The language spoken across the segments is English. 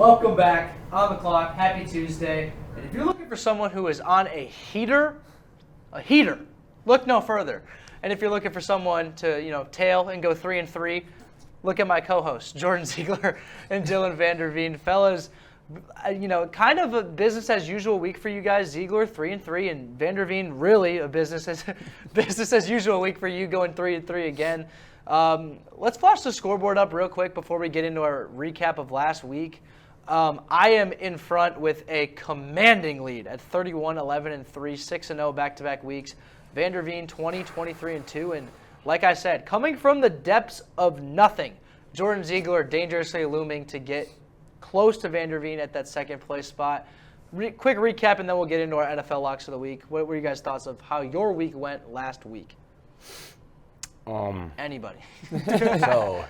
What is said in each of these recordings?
Welcome back on the clock. Happy Tuesday. And if you're looking for someone who is on a heater, look no further. And if you're looking for someone to, tail and go 3-3, look at my co-hosts, Jordan Ziegler and Dylan Vanderveen. Fellas, kind of a business as usual week for you guys. Ziegler 3-3, and Vanderveen really a business as usual week for you, going 3-3 again. Let's flash the scoreboard up real quick before we get into our recap of last week. I am in front with a commanding lead at 31-11-3, 6-0 back-to-back weeks. Vanderveen 20-23-2, and like I said, coming from the depths of nothing, Jordan Ziegler dangerously looming to get close to Vanderveen at that second place spot. Quick recap, and then we'll get into our NFL locks of the week. What were you guys' thoughts of how your week went last week? Anybody? So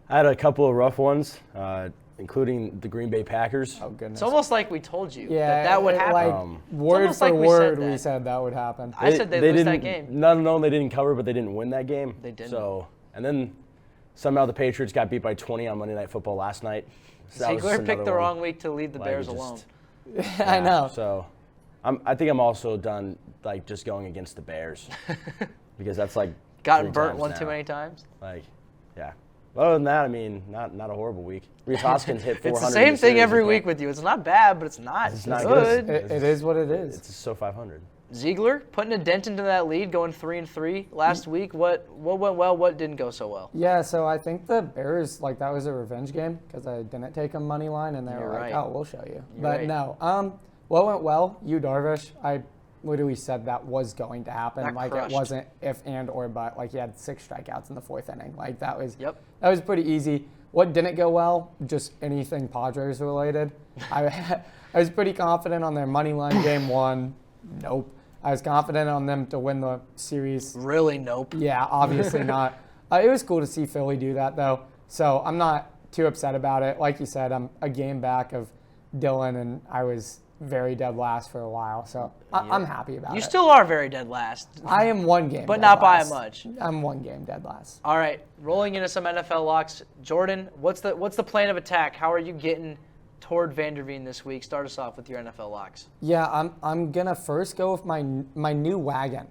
I had a couple of rough ones, including the Green Bay Packers. Oh, goodness. It's almost like we told you that would happen. Like, word for word, we said that would happen. I said they'd lose that game. No, they didn't cover, but they didn't win that game. They didn't. So, and then somehow the Patriots got beat by 20 on Monday Night Football last night. So Ziegler picked the wrong week to leave the Bears alone. I know. So, I think I'm also done, just going against the Bears because that's gotten burnt one too many times. Yeah. Other than that, not a horrible week. Reese Hoskins hit 400. It's the same thing every week with you. It's not bad, but it's not good. It is what it is. It's so 500. Ziegler putting a dent into that lead, going 3-3 last week. What went well? What didn't go so well? Yeah, so I think the Bears, that was a revenge game because I didn't take a money line, and they were like, "Oh, we'll show you." No. What went well? Yu Darvish. I literally said that was going to happen. It wasn't if and or but. He had 6 strikeouts in the 4th inning. That was pretty easy. What didn't go well? Just anything Padres related. I was pretty confident on their money line game 1. Nope. I was confident on them to win the series. Really? Nope. Yeah, obviously not. It was cool to see Philly do that though. So I'm not too upset about it. Like you said, I'm a game back of Dylan, and I was very dead last for a while, so I'm happy about it. You still are very dead last. I am 1 game but dead not last. by much. I'm 1 game dead last. All right, rolling into some NFL locks. Jordan, what's the plan of attack? How are you getting toward Vanderveen this week? Start us off with your NFL locks. Yeah, I'm gonna first go with my new wagon,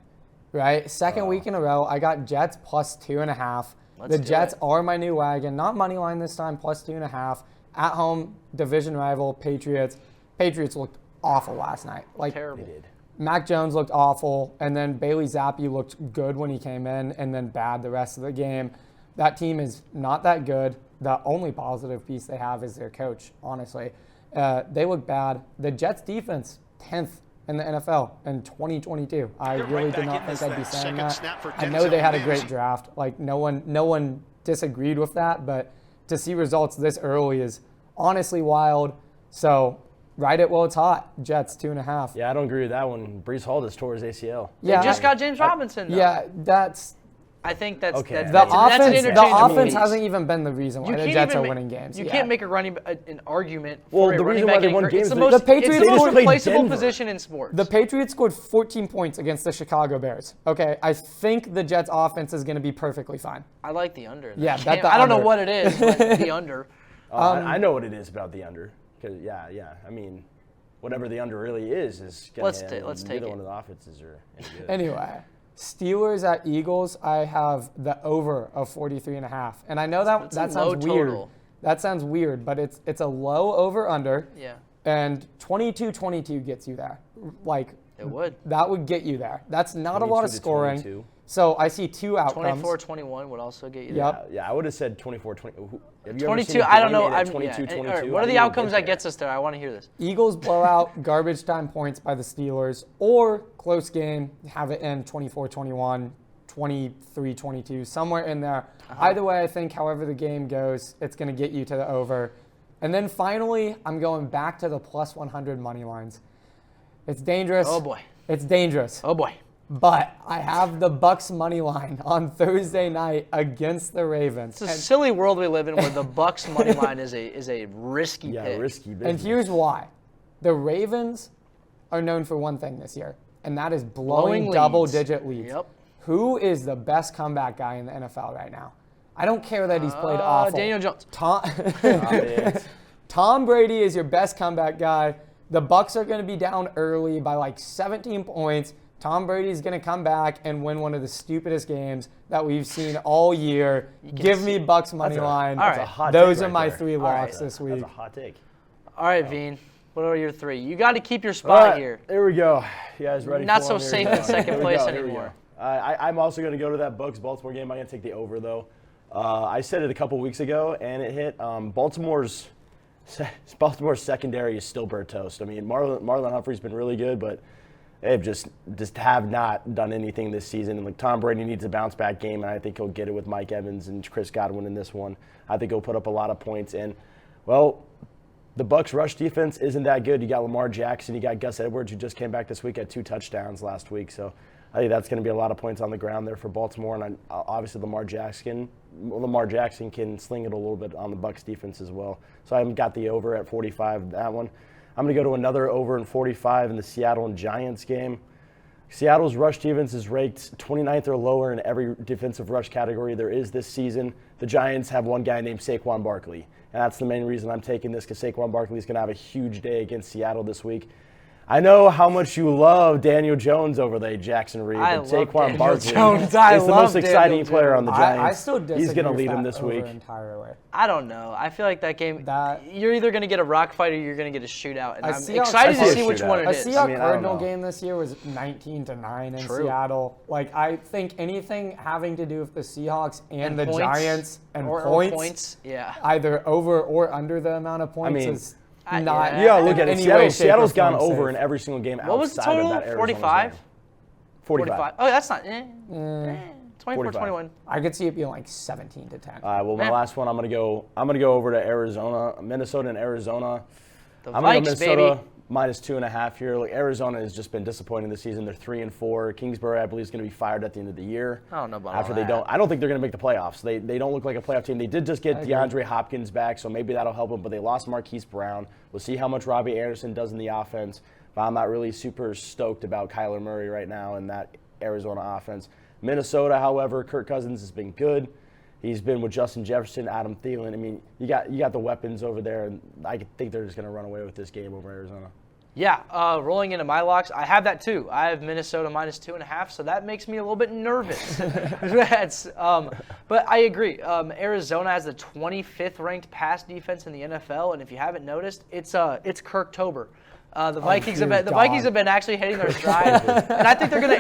right? Second week in a row, I got Jets plus 2.5. The Jets are my new wagon, not money line this time, plus 2.5. At home, division rival, Patriots. Patriots looked awful last night. Terrible. They did. Mac Jones looked awful, and then Bailey Zappi looked good when he came in, and then bad the rest of the game. That team is not that good. The only positive piece they have is their coach, honestly. They look bad. The Jets defense, 10th in the NFL in 2022. I really did not think I'd be saying that. I know they had a great draft. No one disagreed with that, but to see results this early is honestly wild. So ride it while it's hot. Jets 2.5. Yeah, I don't agree with that one. Brees Hall just tore his ACL. Yeah, they just got James Robinson, though. Yeah, that's... I think that's okay. The offense hasn't even been the reason why the Jets are winning games. You can't make an argument for the reason why they won games. The Patriots most replaceable position in sports. The Patriots scored 14 points against the Chicago Bears. Okay, I think the Jets offense is going to be perfectly fine. I like the under. Yeah, I don't know what it is, but the under. I know what it is about the under. Because whatever the under really is going to end. Let's take neither it. one of the offenses are any good. Anyway, Steelers at Eagles, I have the over of 43.5. And I know that sounds weird. Total. That sounds weird, but it's a low over-under. Yeah. And 22-22 gets you there. It would. That would get you there. That's not a lot of scoring. 22. So I see 2 outcomes. 24-21 would also get you Yep. there. Yeah, I would have said 24-20. 22, I don't know. 22-22. Right, what are the outcomes that gets us there? I want to hear this. Eagles blow out garbage time points by the Steelers, or close game, have it end 24-21, 23-22, somewhere in there. Either way, I think however the game goes, it's going to get you to the over. And then finally, I'm going back to the plus 100 money lines. It's dangerous. Oh, boy. It's dangerous. Oh, boy. But I have the Bucks money line on Thursday night against the Ravens. It's a silly world we live in where the Bucks money line is a risky pick. Yeah, risky business. And here's why. The Ravens are known for one thing this year, and that is blowing double-digit leads. Yep. Who is the best comeback guy in the NFL right now? I don't care that he's played awful. Daniel Jones. Tom Brady is your best comeback guy. The Bucks are going to be down early by like 17 points. Tom Brady's going to come back and win one of the stupidest games that we've seen all year. Give me Bucks money line. That's a hot Those take are right my there. 3 locks this week. That's a hot take. All right, Veen. What are your 3? You got to keep your spot here. There we go. You guys ready? Not for so one? Here safe we in go. second Here we place go. Here we anymore. go. I'm also going to go to that Bucks-Baltimore game. I'm going to take the over, though. I said it a couple weeks ago, and it hit. Baltimore's secondary is still burnt toast. I mean, Marlon Humphrey's been really good, but they've just have not done anything this season. And like Tom Brady needs a bounce-back game, and I think he'll get it with Mike Evans and Chris Godwin in this one. I think he'll put up a lot of points. And, well, the Bucks' rush defense isn't that good. You got Lamar Jackson. You got Gus Edwards, who just came back this week, had 2 touchdowns last week. So I think that's going to be a lot of points on the ground there for Baltimore. And obviously Lamar Jackson can sling it a little bit on the Bucks defense as well. So I've got the over at 45, that one. I'm going to go to another over in 45 in the Seattle and Giants game. Seattle's rush defense is ranked 29th or lower in every defensive rush category there is this season. The Giants have one guy named Saquon Barkley, and that's the main reason I'm taking this, because Saquon Barkley is going to have a huge day against Seattle this week. I know how much you love Daniel Jones over there, Jackson Reed. I but love Saquon Daniel Barkley Jones. is I the love most exciting Daniel player on the Giants. I still disagree He's going to with lead that him this over week. entirely. I don't know. I feel like that game, you're either going to get a rock fight or you're going to get a shootout. And I'm excited to see which one it A is. Seahawks Cardinal game this year was 19-9 in True. Seattle. Like, I think anything having to do with the Seahawks and the points. Giants and Or points, yeah. either over or under the amount of points is not. yeah. Yeah, look at it. any way, shape, or Seattle's gone form over safe. in every single game What was the outside of total? that Arizona 45? game. 45. Oh, that's not. 24, 21. I could see it being like 17-10. Well, my last one, I'm gonna go over to Arizona, Minnesota, and Arizona. The I'm gonna go Vikes, Minnesota baby. -2.5 here. Like, Arizona has just been disappointing this season. They're 3-4. Kingsbury, I believe, is going to be fired at the end of the year. I don't know about after all they that. don't. I don't think they're going to make the playoffs. They don't look like a playoff team. They did just get DeAndre Hopkins back, so maybe that'll help them. But they lost Marquise Brown. We'll see how much Robbie Anderson does in the offense. But I'm not really super stoked about Kyler Murray right now in that Arizona offense. Minnesota, however, Kirk Cousins has been good. He's been with Justin Jefferson, Adam Thielen. I mean, you got the weapons over there, and I think they're just going to run away with this game over Arizona. Yeah, rolling into my locks, I have that too. I have Minnesota -2.5, so that makes me a little bit nervous. But I agree. Arizona has the 25th ranked pass defense in the NFL, and if you haven't noticed, it's Kirktober. The Vikings have been actually hitting their stride, and I think they're going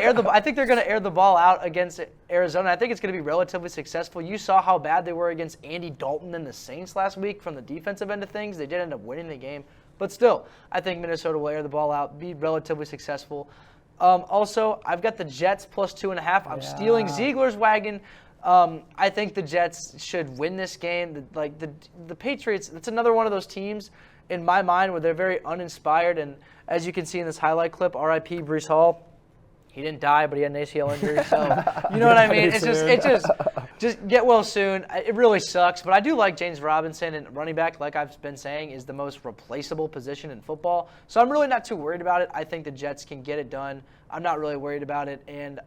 to air the ball out against Arizona. I think it's going to be relatively successful. You saw how bad they were against Andy Dalton and the Saints last week from the defensive end of things. They did end up winning the game. But still, I think Minnesota will air the ball out, be relatively successful. Also, I've got the Jets +2.5. I'm stealing Ziegler's wagon. I think the Jets should win this game. The Patriots, that's another one of those teams in my mind where they're very uninspired. And as you can see in this highlight clip, R.I.P. Breece Hall. He didn't die, but he had an ACL injury. So you know what I mean? It's just get well soon. It really sucks, but I do like James Robinson, and running back, like I've been saying, is the most replaceable position in football. So I'm really not too worried about it. I think the Jets can get it done. I'm not really worried about it. And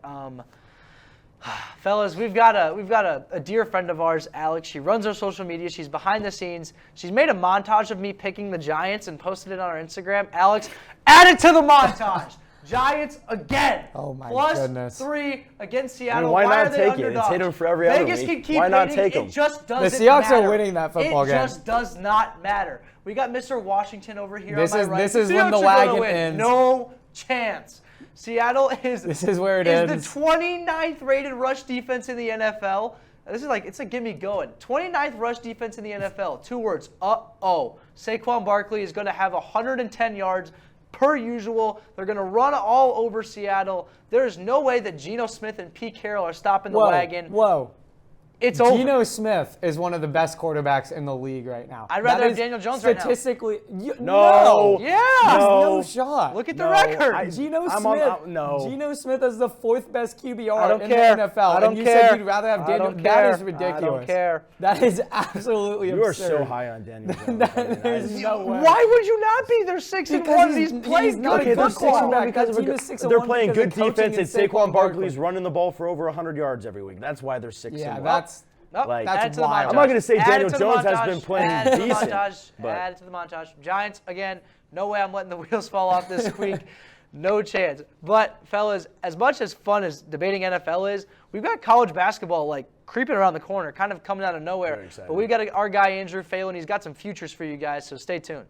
fellas, we've got a dear friend of ours, Alex. She runs our social media. She's behind the scenes. She's made a montage of me picking the Giants and posted it on our Instagram. Alex, add it to the montage. Giants again. Oh my goodness. +3 against Seattle. I mean, why are not they take underdogs? it? It's hit 'em for every other Vegas week. can keep Why not hitting. take 'em? It just doesn't The Seahawks matter. are winning that football game. It just does not matter. We got Mr. Washington over here This on my is- right. this is Seahawks when the are gonna wagon win. ends. No chance. Seattle This is where it is ends. the 29th rated rush defense in the NFL. It's like get me going. 29th rush defense in the NFL. 2 words. Saquon Barkley is going to have 110 yards per usual. They're going to run all over Seattle. There's no way that Geno Smith and Pete Carroll are stopping the wagon. Whoa. It's over. Geno Smith is one of the best quarterbacks in the league right now. I'd rather That have is Daniel Jones right now. statistically, No. Yeah. There's No. no shot. Look at the No, record. Geno I'm Smith. no. Geno Smith is the 4th best QBR I don't in care. the NFL. I don't and you care. said you'd rather have I Daniel. don't That care. is ridiculous. I don't care. That is absolutely You are absurd. so high on Daniel Jones. There's no way. Why would you not be? They're 6-1. He's played not good a good football. quarterback. because That team is 6-1 they're playing because good of coaching defense, and and Saquon Saquon Barkley's Barkley. running the ball for over 100 yards every week. That's why they're 6-1. Yeah, that's Nope. Like, That's add it to the wild. montage. I'm not gonna say Add Daniel it to the Jones has montage. been playing Add it to the decent, montage. but- Add it to the montage. Giants, again, no way I'm letting the wheels fall off this week. No chance. But, fellas, as much as fun as debating NFL is, we've got college basketball, like, creeping around the corner, kind of coming out of nowhere. Very exciting. But we've got our guy, Andrew Phelan. He's got some futures for you guys, so stay tuned.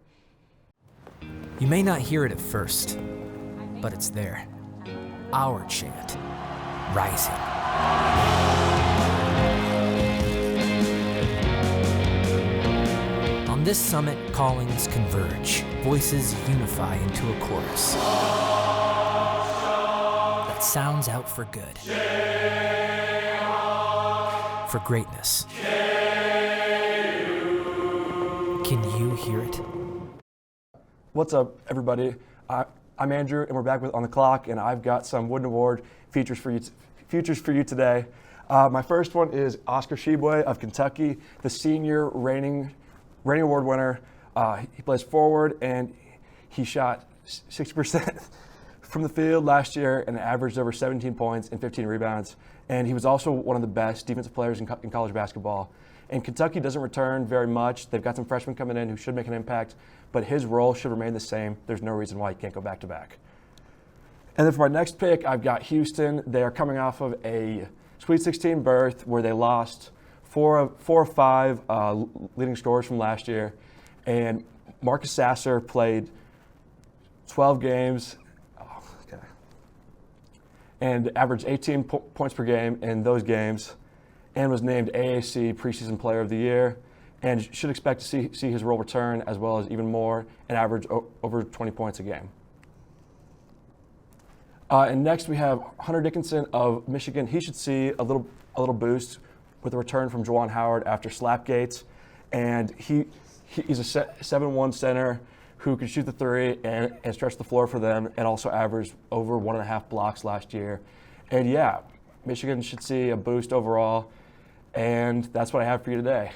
You may not hear it at first, but it's there. Our chant, rising. On this summit, callings converge, voices unify into a chorus that sounds out for good, for greatness. Can you hear it? What's up, everybody? I'm Andrew, and we're back with On the Clock, and I've got some Wooden Award features for you today. My first one is Oscar Tshiebwe of Kentucky, the senior reigning award winner. He plays forward, and he shot 60% from the field last year and averaged over 17 points and 15 rebounds. And he was also one of the best defensive players in college basketball. And Kentucky doesn't return very much. They've got some freshmen coming in who should make an impact, but his role should remain the same. There's no reason why he can't go back-to-back. And then for my next pick, I've got Houston. They are coming off of a Sweet 16 berth where they lost four or five leading scorers from last year. And Marcus Sasser played 12 games and averaged 18 points per game in those games, and was named AAC Preseason Player of the Year, and should expect to see his role return as well as even more and average over 20 points a game. And next we have Hunter Dickinson of Michigan. He should see a little boost with a return from Juwan Howard after Slapgates, and he's a 7-1 center who can shoot the three and stretch the floor for them, and also averaged over 1.5 blocks last year. And yeah, Michigan should see a boost overall, and that's what I have for you today.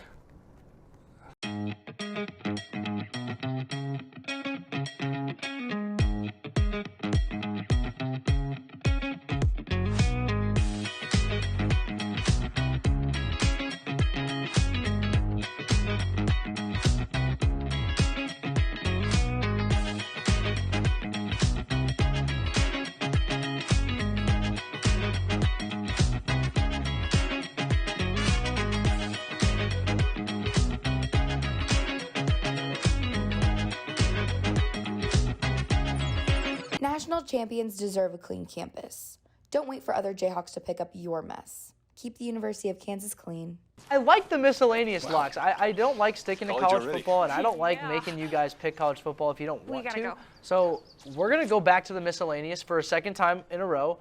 National champions deserve a clean campus. Don't wait for other Jayhawks to pick up your mess. Keep the University of Kansas clean. I like the miscellaneous locks. I don't like sticking to college football, and I don't like making you guys pick college football if you don't want to. So we're going to go back to the miscellaneous for a second time in a row.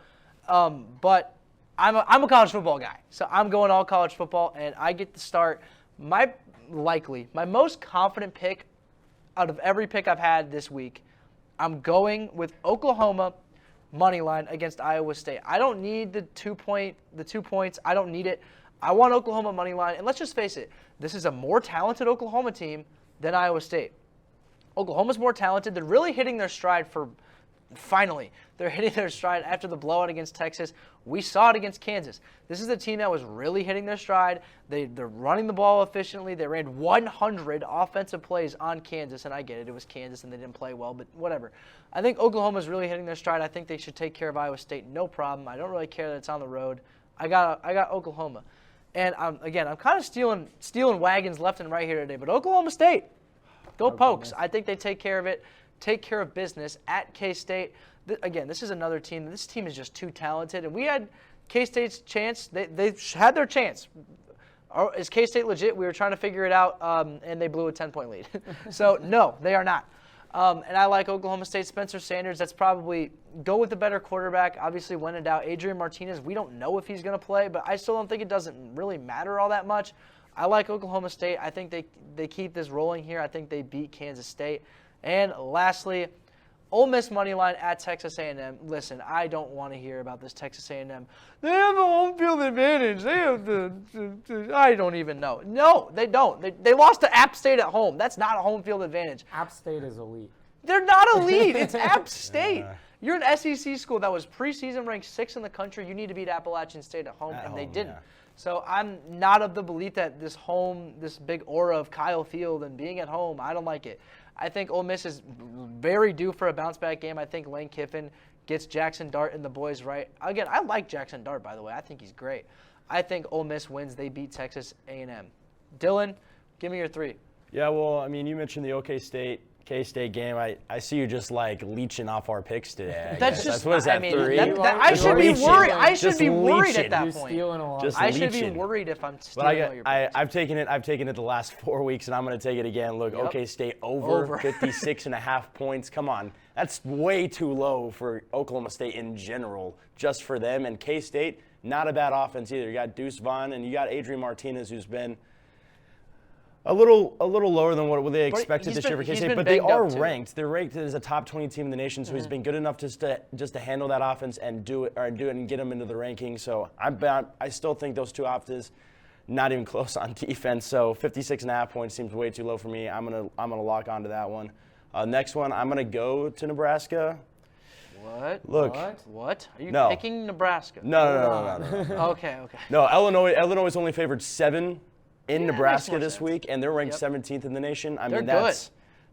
But I'm a college football guy, so I'm going all college football, and I get to start my most confident pick out of every pick I've had this week. I'm going with Oklahoma money line against Iowa State. I don't need the 2 points. I don't need it. I want Oklahoma money line. And let's just face it, this is a more talented Oklahoma team than Iowa State. Oklahoma's more talented. They're really hitting their stride finally. They're hitting their stride after the blowout against Texas. We saw it against Kansas. This is a team that was really hitting their stride. They're running the ball efficiently. They ran 100 offensive plays on Kansas, and I get it. It was Kansas, and they didn't play well, but whatever. I think Oklahoma's really hitting their stride. I think they should take care of Iowa State, no problem. I don't really care that it's on the road. I got Oklahoma. And I'm kind of stealing wagons left and right here today, but Oklahoma State, go Pokes. I think they take care of business at K-State. Again, this is another team. This team is just too talented, and we had K-State's chance. They had their chance. Is K-State legit? We were trying to figure it out, and they blew a 10-point lead. So, no, they are not. And I like Oklahoma State. Spencer Sanders, that's probably go with the better quarterback. Obviously, when in doubt, Adrian Martinez, we don't know if he's going to play, but I still don't think it doesn't really matter all that much. I like Oklahoma State. I think they keep this rolling here. I think they beat Kansas State. And lastly, Ole Miss money line at Texas A&M. Listen, I don't want to hear about this Texas A&M. They have a home field advantage. They have I don't even know. No, they don't. They lost to App State at home. That's not a home field advantage. App State is elite. They're not elite. It's App State. You're an SEC school that was preseason ranked 6th in the country. You need to beat Appalachian State at home, and they didn't. Yeah. So I'm not of the belief that this big aura of Kyle Field and being at home, I don't like it. I think Ole Miss is very due for a bounce-back game. I think Lane Kiffin gets Jackson Dart and the boys right. Again, I like Jackson Dart, by the way. I think he's great. I think Ole Miss wins. They beat Texas A&M. Dylan, give me your 3. Yeah, well, I mean, you mentioned the K-State game. I see you just like leeching off our picks today. That's just, what is that, I mean, 3? I should be worried. I should Just be worried leeching. at that You're point. stealing a lot. Just I should be leeching. worried if I'm But stealing all your picks. I've taken it the last 4 weeks, and I'm going to take it again. Look, Yep. OK State over. 56 56.5 points. Come on. That's way too low for Oklahoma State in general, just for them. And K-State, not a bad offense either. You got Deuce Vaughn, and you got Adrian Martinez, who's been a little lower than what they expected this year for K-State, but they are ranked. They're ranked as a top 20 team in the nation, so he's been good enough just to handle that offense and do it and get them into the ranking. So I still think those two offenses not even close on defense. So 56.5 points seems way too low for me. I'm gonna lock onto that one. Next one, I'm gonna go to Nebraska. What? Look. What? Are you No. picking Nebraska? No. Okay. No, Illinois is only favored 7 in Yeah, Nebraska makes more this sense. week, and they're ranked Yep. 17th in the nation. I They're mean, that's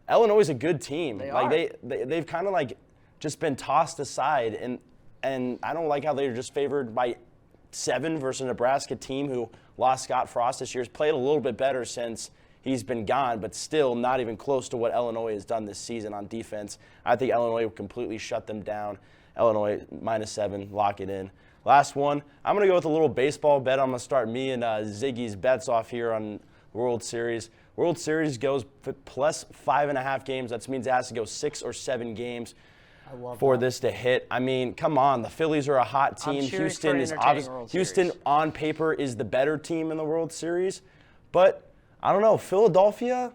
Illinois is a good team. They like are. they've kind of like just been tossed aside, and I don't like how they're just favored by 7 versus a Nebraska team who lost Scott Frost this year. Has played a little bit better since he's been gone, but still not even close to what Illinois has done this season on defense. I think Illinois will completely shut them down. Illinois -7, lock it in. Last one, I'm going to go with a little baseball bet. I'm going to start me and Ziggy's bets off here on World Series. World Series goes plus 5.5 games. That means it has to go 6 or 7 games for this to hit. I mean, come on. The Phillies are a hot team. cheering for an entertaining World Houston, Series. on paper, is the better team in the World Series. But, I don't know, Philadelphia,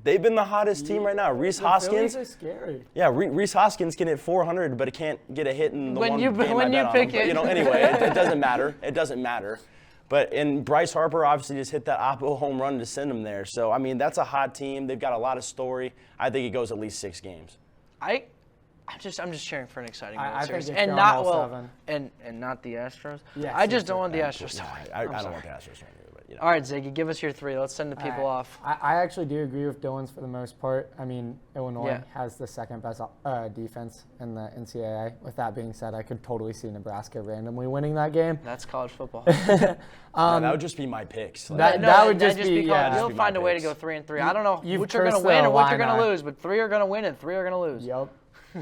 they've been the hottest team right now. Reese Hoskins. Phillies are scary. Yeah, Reese Hoskins can hit 400, but he can't get a hit in the When one you- game when I you bet on pick him. But, it. anyway, it doesn't matter. It doesn't matter. And Bryce Harper obviously just hit that Oppo home run to send him there. So, I mean, that's a hot team. They've got a lot of story. I think it goes at least 6 games. I'm just cheering for an exciting World I think Series, it's and going not all 7. and not the Astros. Yes, I just it's don't want the okay. Astros to win. I I'm don't sorry. want the Astros to win either, but, All right, Ziggy, give us your 3. Let's send the people off. I actually do agree with Dylan's for the most part. I mean, Illinois Yeah. has the second best defense in the NCAA. With that being said, I could totally see Nebraska randomly winning that game. That's college football. that would just be my picks. Like, That would just be, college. yeah. You'll be my find a way to picks. go 3-3. I don't know You've which are going to cursed win the or which are going to Illini. lose, but 3 are going to win and 3 are going to lose. Yep.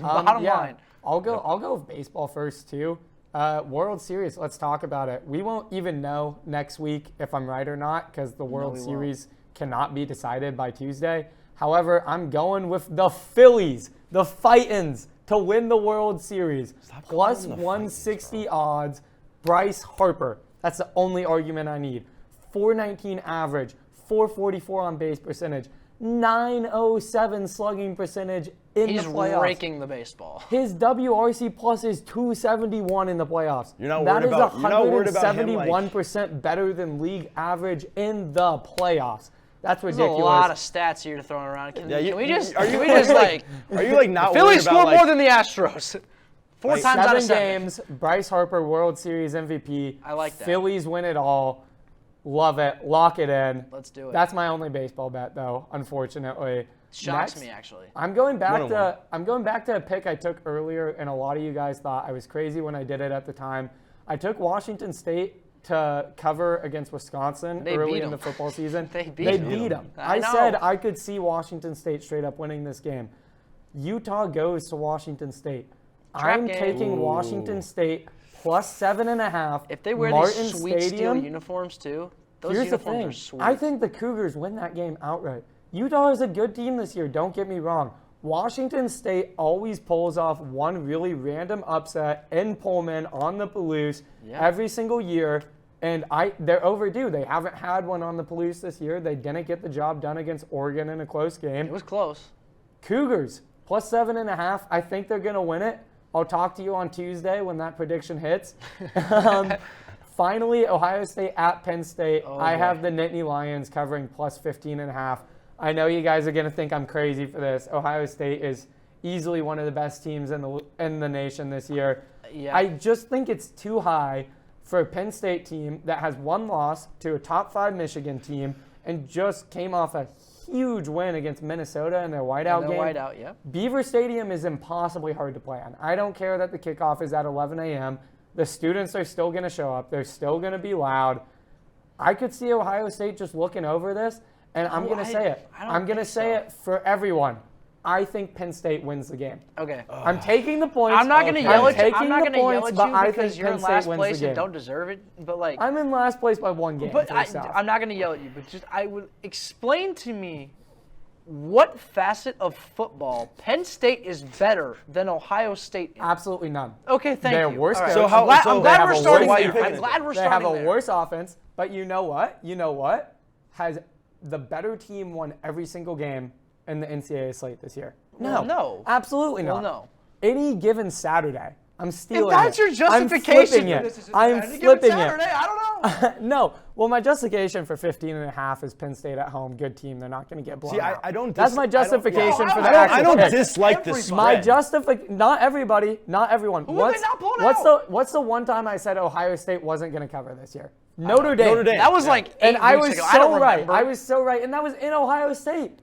Bottom line. I'll go with baseball first too. World Series, let's talk about it. We won't even know next week if I'm right or not because the World Series cannot be decided by Tuesday. However, I'm going with the Phillies, the Fightins, to win the World Series. Plus 160 odds. Bryce Harper. That's the only argument I need. 419 average, 444 on base percentage, 907 slugging percentage in He's the playoffs. raking the baseball. His WRC plus is 271 in the playoffs. You're not That worried is about- you're not worried about him, like- 171% better than league average in the playoffs. That's There's ridiculous. a lot of stats here to throw around. Can we just are you like Are you like not Phillies worried about score like, more than the Astros? 4 times out of 7 7 games, Bryce Harper, World Series MVP. I like that. Phillies win it all. Love it. Lock it in. Let's do it. That's my only baseball bet, though, unfortunately. Shocks Next, me actually. I'm going back 1-1. to a pick I took earlier, and a lot of you guys thought I was crazy when I did it at the time. I took Washington State to cover against Wisconsin They early beat in the 'em. football season. They beat 'em. I I know. said I could see Washington State straight up winning this game. Utah goes to Washington State. I'm game. taking Washington State plus 7.5. If they wear Martin these sweet Stadium, steel uniforms too, those here's the uniforms thing. are sweet. I think the Cougars win that game outright. Utah is a good team this year, don't get me wrong. Washington State always pulls off one really random upset in Pullman on the Palouse every single year, and they're overdue. They haven't had one on the Palouse this year. They didn't get the job done against Oregon in a close game. it was close. Cougars, plus 7.5. I think they're going to win it. I'll talk to you on Tuesday when that prediction hits. Finally, Ohio State at Penn State. I have the Nittany Lions covering plus 15.5. I know you guys are going to think I'm crazy for this. Ohio State is easily one of the best teams in the nation this year. Yeah. I just think it's too high for a Penn State team that has one loss to a top 5 Michigan team and just came off a huge win against Minnesota in their whiteout game. Whiteout, yeah. Beaver Stadium is impossibly hard to play on. I don't care that the kickoff is at 11 a.m. The students are still going to show up. They're still going to be loud. I could see Ohio State just looking over this, and I'm going to say it. I'm going to say it for everyone. I think Penn State wins the game. Okay. I'm taking the points. I'm not going to yell at you. I'm not going to yell at but you I because think you're Penn in State last wins place the and game. don't deserve it. But like, I'm in last place by 1 game. but first off. I'm not going to yell at you. But just I would explain to me what facet of football Penn State is better than Ohio State. Absolutely none. Okay, thank They're you. worse All right. coach. I'm glad have we're a starting worse there. defense. I'm glad we're They have starting a there. worse offense, but you know what? You know what? Has the better team won every single game in the NCAA slate this year? Well, no. Absolutely Well, not. no. Any given Saturday, I'm stealing that's it. your justification I'm for flipping this, it. is I'm any given flipping Saturday, it. I don't know. No. Well, my justification for 15.5 is Penn State at home, good team. They're not going to get blown See, out. I don't. That's my justification for the I actual don't pick. dislike this. My justification. Not everybody. Not everyone. Who are they not blowing What's the one time I said Ohio State wasn't going to cover this year? Notre Dame. Notre Dame. That was like 8 And I weeks was ago. I don't so right. remember. I was so right. And that was in Ohio State.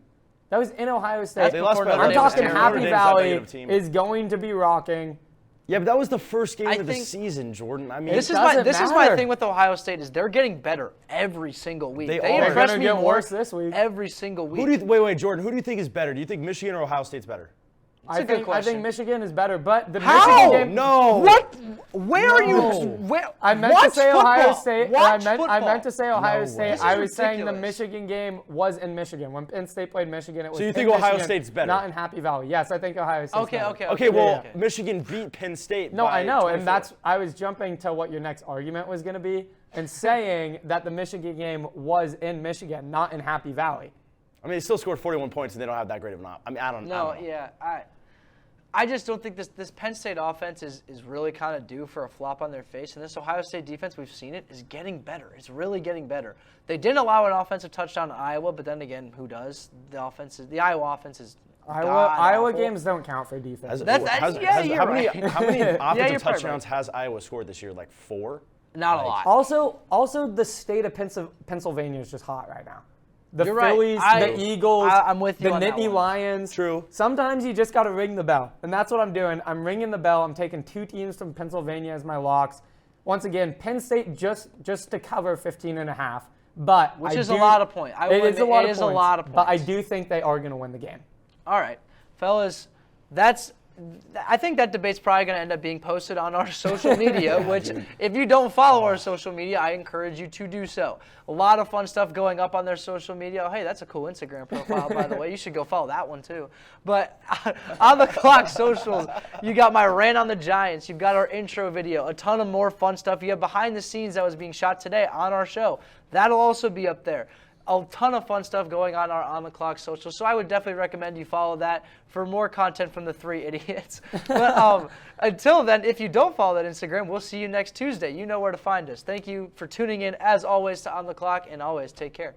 That was in Ohio State. They lost by I'm Notre talking Dame. Happy Notre Dame's not that Valley good of a team. is going to be rocking. Yeah, but that was the first game I of the think- season, Jordan. I mean, This is doesn't my matter. thing with Ohio State is they're getting better every single week. They are. They're impress gonna me get more worse this week. Every single week. wait, Jordan. Who do you think is better? Do you think Michigan or Ohio State's better? I a good think question. Michigan is better, but the How? Michigan game. No. What? Where are you? No. Where? I meant watch to say Ohio football. State. and Watch I football. meant to say Ohio No State. way. This I is was saying the ridiculous. Michigan game was in Michigan. When Penn State played Michigan, it was So you in think Ohio Michigan, State's better? Not in Happy Valley. Yes, I think Ohio State's Okay, better. okay. Okay, well, okay. Michigan beat Penn State. No, by I know, 24. and I was jumping to what your next argument was going to be, and saying that the Michigan game was in Michigan, not in Happy Valley. I mean, they still scored 41 points, and they don't have that great of an op. I mean, I don't No, know. yeah. I just don't think this Penn State offense is really kind of due for a flop on their face. And this Ohio State defense, we've seen it, is getting better. It's really getting better. They didn't allow an offensive touchdown to Iowa, but then again, who does? The Iowa offense is Iowa god-awful. games don't count for defense. That's- yeah, you're how many right. how many you're offensive probably touchdowns has Iowa scored this year? Like 4? Not a lot. Also, the state of Pennsylvania is just hot right now. The You're right. Phillies, the Eagles, I'm with you the on that Nittany one. Lions. True. Sometimes you just got to ring the bell, and that's what I'm doing. I'm ringing the bell. I'm taking 2 teams from Pennsylvania as my locks. Once again, Penn State just to cover 15.5, but Which I is do- a lot of points. I will It is admit, a lot it of is a points, lot of but I points. do think they are going to win the game. All right, fellas, I think that debate's probably going to end up being posted on our social media, which if you don't follow our social media, I encourage you to do so. A lot of fun stuff going up on their social media. Oh, hey, that's a cool Instagram profile, by the way. You should go follow that one, too. But on the clock socials, you got my rant on the Giants. You've got our intro video, a ton of more fun stuff. You have behind the scenes that was being shot today on our show. That'll also be up there. A ton of fun stuff going on our On the Clock social. So I would definitely recommend you follow that for more content from the 3 idiots. But until then, if you don't follow that Instagram, we'll see you next Tuesday. You know where to find us. Thank you for tuning in, as always, to On the Clock, and always take care.